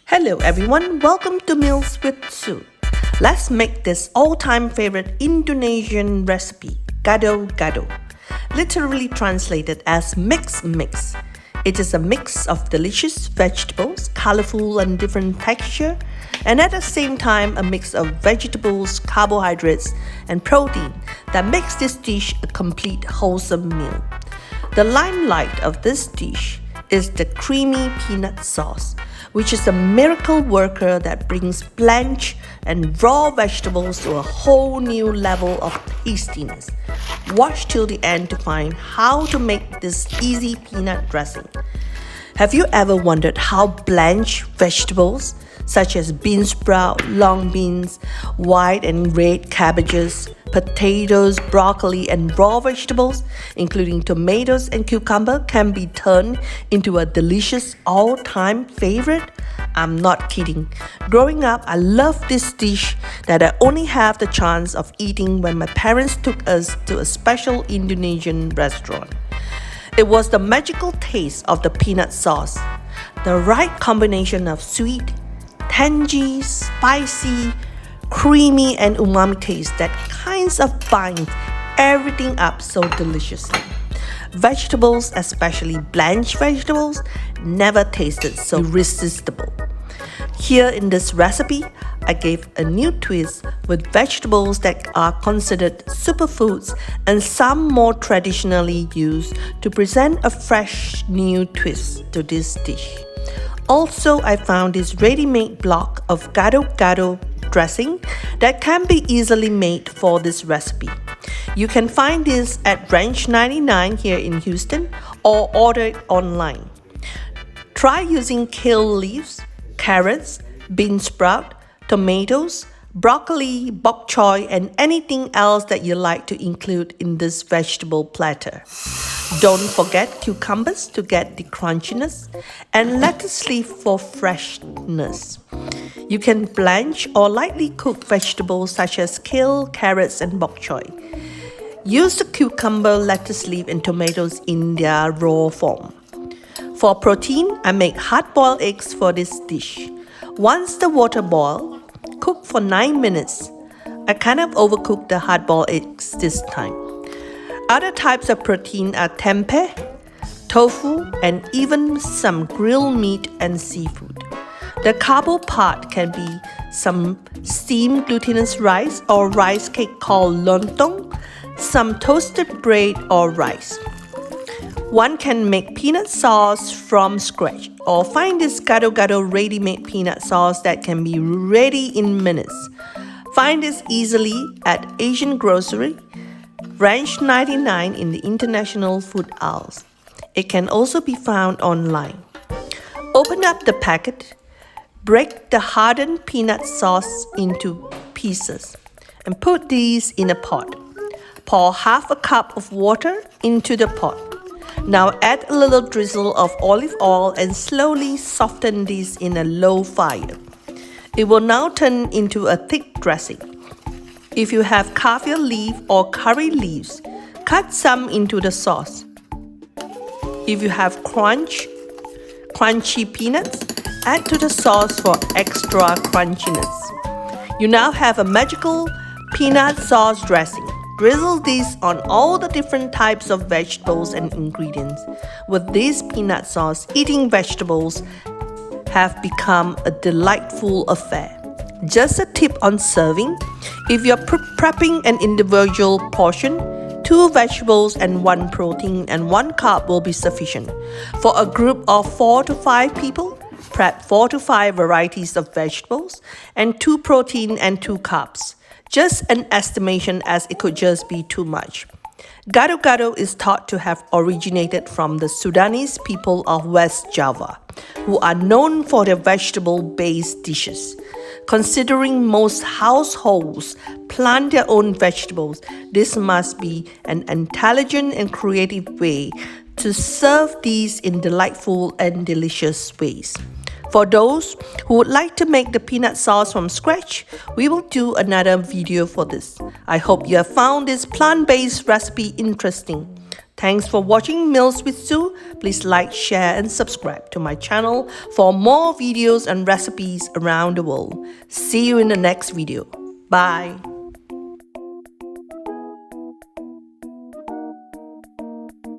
Hello everyone, welcome to Meals with Sue. Let's make this all-time favorite Indonesian recipe, Gado Gado. Literally translated as mix mix. It is a mix of delicious vegetables, colorful and different texture, and at the same time a mix of vegetables, carbohydrates, and protein that makes this dish a complete wholesome meal. The limelight of this dish is the creamy peanut sauce, which is a miracle worker that brings blanched and raw vegetables to a whole new level of tastiness. Watch till the end to find how to make this easy peanut dressing. Have you ever wondered how blanched vegetables such as beansprout, long beans, white and red cabbages, potatoes, broccoli, and raw vegetables, including tomatoes and cucumber, can be turned into a delicious all-time favorite? I'm not kidding. Growing up, I loved this dish that I only have the chance of eating when my parents took us to a special Indonesian restaurant. It was the magical taste of the peanut sauce, the right combination of sweet, tangy, spicy, creamy, and umami taste that kinds of binds everything up so deliciously. Vegetables, especially blanched vegetables, never tasted so irresistible. Here in this recipe, I gave a new twist with vegetables that are considered superfoods and some more traditionally used to present a fresh new twist to this dish. Also, I found this ready-made block of Gado Gado dressing that can be easily made for this recipe. You can find this at Ranch 99 here in Houston or order it online. Try using kale leaves, carrots, beansprout, tomatoes, broccoli, bok choy, and anything else that you like to include in this vegetable platter. Don't forget cucumbers to get the crunchiness and lettuce leaf for freshness. You can blanch or lightly cook vegetables such as kale, carrots, and bok choy. Use the cucumber, lettuce leaf, and tomatoes in their raw form. For protein, I make hard-boiled eggs for this dish. Once the water boils, cook for 9 minutes. I kind of overcooked the hard-boiled eggs this time. Other types of protein are tempeh, tofu, and even some grilled meat and seafood. The carbo part can be some steamed glutinous rice or rice cake called lontong, some toasted bread or rice. One can make peanut sauce from scratch or find this Gado Gado ready-made peanut sauce that can be ready in minutes. Find this easily at Asian Grocery, Ranch 99 in the international food aisles. It can also be found online. Open up the packet, break the hardened peanut sauce into pieces, and put these in a pot. Pour half a cup of water into the pot. Now add a little drizzle of olive oil and slowly soften this in a low fire. It will now turn into a thick dressing. If you have kaffir leaf or curry leaves, cut some into the sauce. If you have crunchy peanuts, add to the sauce for extra crunchiness. You now have a magical peanut sauce dressing. Drizzle this on all the different types of vegetables and ingredients. With this peanut sauce, eating vegetables have become a delightful affair. Just a tip on serving: if you're prepping an individual portion, 2 vegetables and 1 protein and 1 carb will be sufficient. For a group of 4 to 5 people, prep 4 to 5 varieties of vegetables and 2 protein and 2 carbs. Just an estimation, as it could just be too much. Gado Gado is thought to have originated from the Sudanese people of West Java, who are known for their vegetable-based dishes. Considering most households plant their own vegetables, this must be an intelligent and creative way to serve these in delightful and delicious ways. For those who would like to make the peanut sauce from scratch, we will do another video for this. I hope you have found this plant-based recipe interesting. Thanks for watching Meals with Sue. Please like, share and subscribe to my channel for more videos and recipes around the world. See you in the next video. Bye.